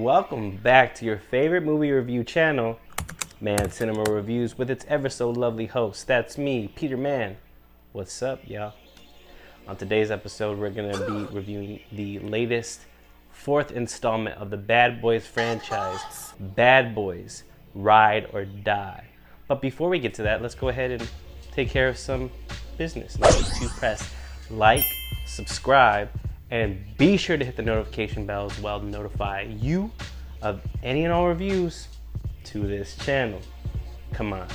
welcome back to your favorite movie review channel, Man Cinema Reviews, with its ever so lovely host. That's me, Peter Man. What's up, y'all? On today's episode, we're gonna be reviewing the latest fourth installment of the Bad Boys franchise, Bad Boys Ride or Die. But before we get to that, let's go ahead and take care of some business. Remember to press like, subscribe, and be sure to hit the notification bell as well to notify you of any and all reviews to this channel. Come on,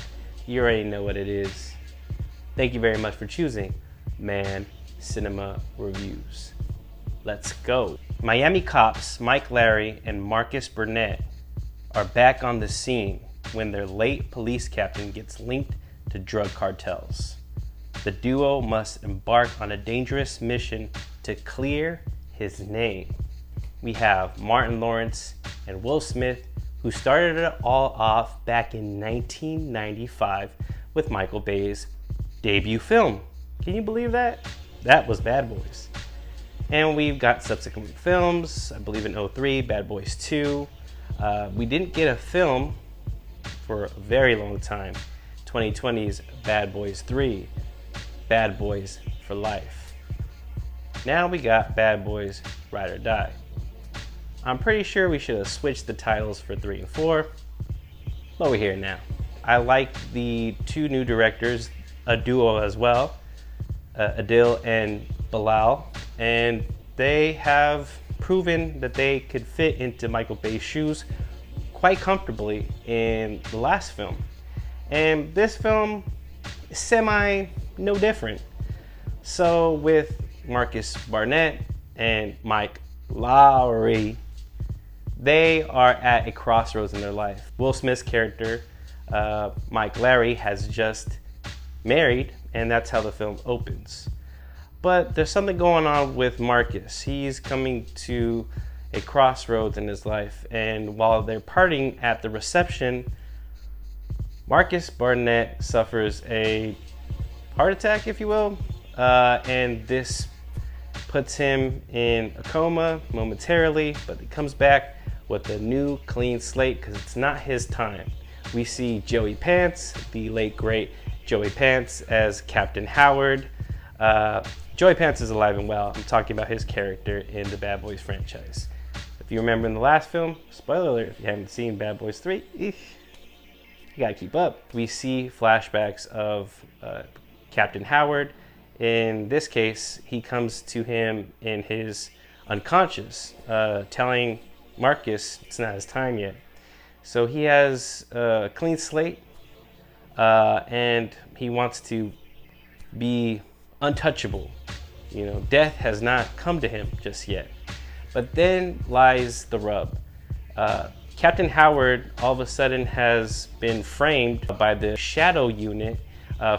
you already know what it is. Thank you very much for choosing Man Cinema Reviews. Let's go. Miami cops Mike Larry and Marcus Burnett are back on the scene when their late police captain gets linked to drug cartels. The duo must embark on a dangerous mission to clear his name. We have Martin Lawrence and Will Smith, who started it all off back in 1995 with Michael Bay's debut film. Can you believe that? That was Bad Boys. And we've got subsequent films, I believe in 2003, Bad Boys 2. We didn't get a film for a very long time. 2020's Bad Boys 3, Bad Boys for Life. Now we got Bad Boys Ride or Die. I'm pretty sure we should have switched the titles for 3 and 4, but we're here now. I like the two new directors, a duo as well, Adil and Bilall, and they have proven that they could fit into Michael Bay's shoes quite comfortably in the last film. And this film is no different. So with Marcus Burnett and Mike Lowry, they are at a crossroads in their life. Will Smith's character, Mike Larry, has just married, and that's how the film opens. But there's something going on with Marcus. He's coming to a crossroads in his life, and while they're partying at the reception, Marcus Burnett suffers a heart attack, if you will, and this puts him in a coma momentarily, but he comes back with a new clean slate because it's not his time. We see Joey Pants, the late great Joey Pants, as Captain Howard. Joey Pants is alive and well. I'm talking about his character in the Bad Boys franchise. If you remember in the last film, spoiler alert, if you haven't seen Bad Boys 3, you gotta keep up. We see flashbacks of Captain Howard. In this case, he comes to him in his unconscious, telling Marcus it's not his time yet. So he has a clean slate, and he wants to be untouchable. You know, death has not come to him just yet. But then lies the rub. Captain Howard all of a sudden has been framed by the Shadow Unit,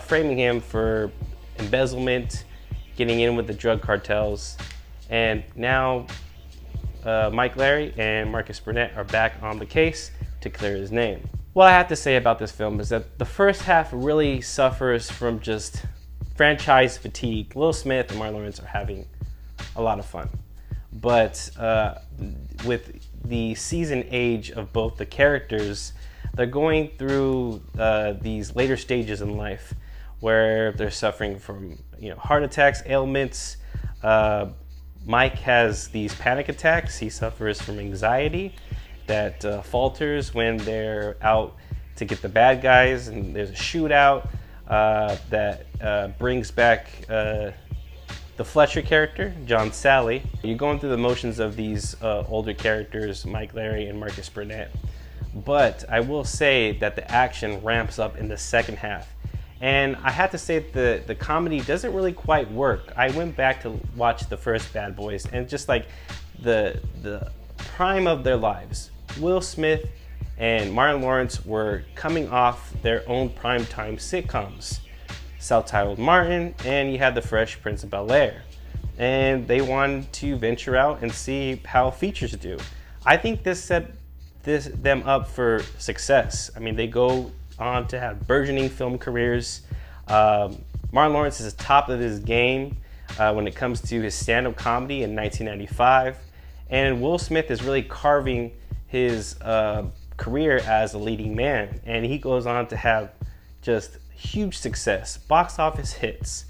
framing him for embezzlement, getting in with the drug cartels, and now Mike Larry and Marcus Burnett are back on the case to clear his name. What I have to say about this film is that the first half really suffers from just franchise fatigue. Will Smith and Martin Lawrence are having a lot of fun, but with the seasoned age of both the characters, they're going through these later stages in life where they're suffering from, heart attacks, ailments. Mike has these panic attacks. He suffers from anxiety that falters when they're out to get the bad guys, and there's a shootout that brings back the Fletcher character, John Sally. You're going through the motions of these older characters, Mike Larry and Marcus Burnett. But I will say that the action ramps up in the second half. And I have to say that the comedy doesn't really quite work. I went back to watch the first Bad Boys, and just like the prime of their lives, Will Smith and Martin Lawrence were coming off their own primetime sitcoms, self-titled Martin, and you had the Fresh Prince of Bel-Air. And they wanted to venture out and see how features do. I think this set them up for success. I mean, they go on to have burgeoning film careers. Martin Lawrence is top of his game when it comes to his stand-up comedy in 1995. And Will Smith is really carving his career as a leading man, and he goes on to have just huge success, box office hits.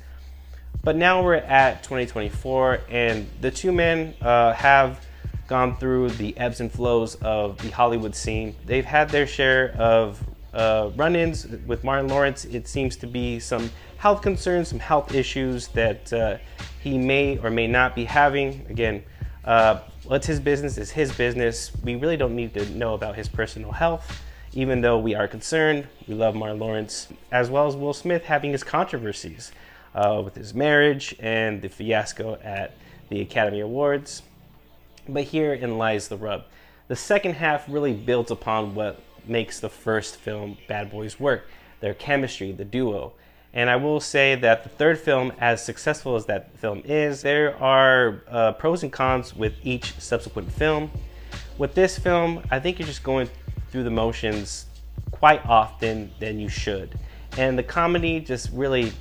But now we're at 2024, and the two men have gone through the ebbs and flows of the Hollywood scene. They've had their share of run-ins with Martin Lawrence. It seems to be some health concerns, some health issues that he may or may not be having. Again, what's his business is his business. We really don't need to know about his personal health, even though we are concerned. We love Martin Lawrence, as well as Will Smith having his controversies with his marriage and the fiasco at the Academy Awards. But herein lies the rub. The second half really builds upon what makes the first film, Bad Boys, work. Their chemistry, the duo. And I will say that the third film, as successful as that film is, there are pros and cons with each subsequent film. With this film, I think you're just going through the motions quite often than you should. And the comedy just really,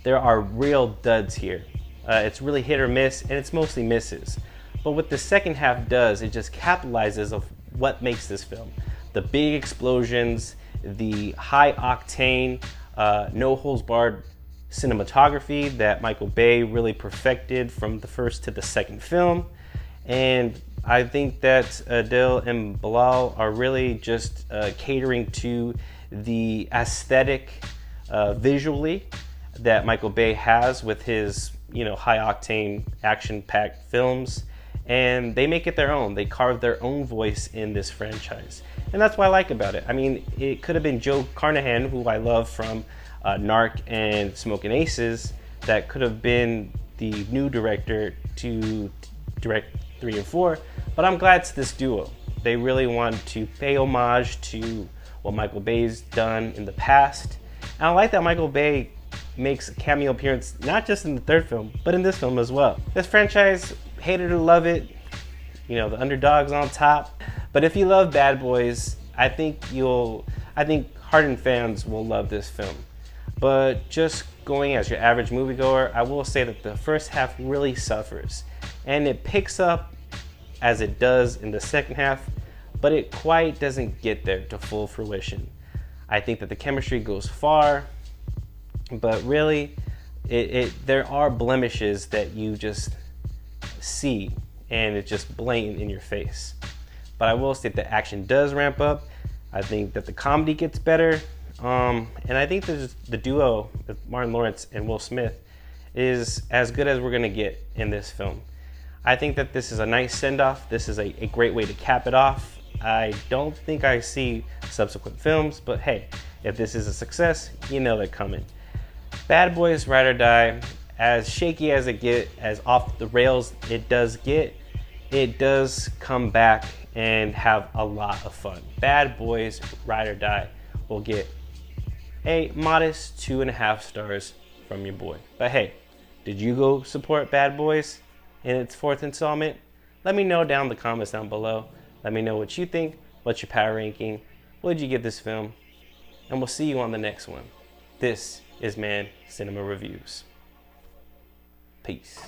there are real duds here. It's really hit or miss, and it's mostly misses. But what the second half does, it just capitalizes of what makes this film. The big explosions, the high octane, no holds barred cinematography that Michael Bay really perfected from the first to the second film. And I think that Adil and Bilall are really just catering to the aesthetic visually that Michael Bay has with his, high octane action packed films. And they make it their own. They carve their own voice in this franchise. And that's what I like about it. I mean, it could have been Joe Carnahan, who I love from Narc and Smokin' Aces, that could have been the new director to direct 3 and 4. But I'm glad it's this duo. They really want to pay homage to what Michael Bay's done in the past. And I like that Michael Bay makes a cameo appearance, not just in the third film, but in this film as well. This franchise, hate it or love it, the underdog's on top. But if you love Bad Boys, I think hardened fans will love this film. But just going as your average moviegoer, I will say that the first half really suffers. And it picks up as it does in the second half, but it quite doesn't get there to full fruition. I think that the chemistry goes far, but really, there are blemishes that you just see, and it's just blatant in your face. But I will say the action does ramp up. I think that the comedy gets better. And I think the duo of Martin Lawrence and Will Smith is as good as we're gonna get in this film. I think that this is a nice send-off. This is a great way to cap it off. I don't think I see subsequent films, but hey, if this is a success, they're coming. Bad Boys, Ride or Die, as shaky as it gets, as off the rails it does get, it does come back and have a lot of fun. Bad Boys, Ride or Die will get a modest 2.5 stars from your boy. But hey, did you go support Bad Boys in its 4th installment? Let me know down in the comments down below. Let me know what you think. What's your power ranking? What did you give this film? And we'll see you on the next one. This is Man Cinema Reviews. Peace.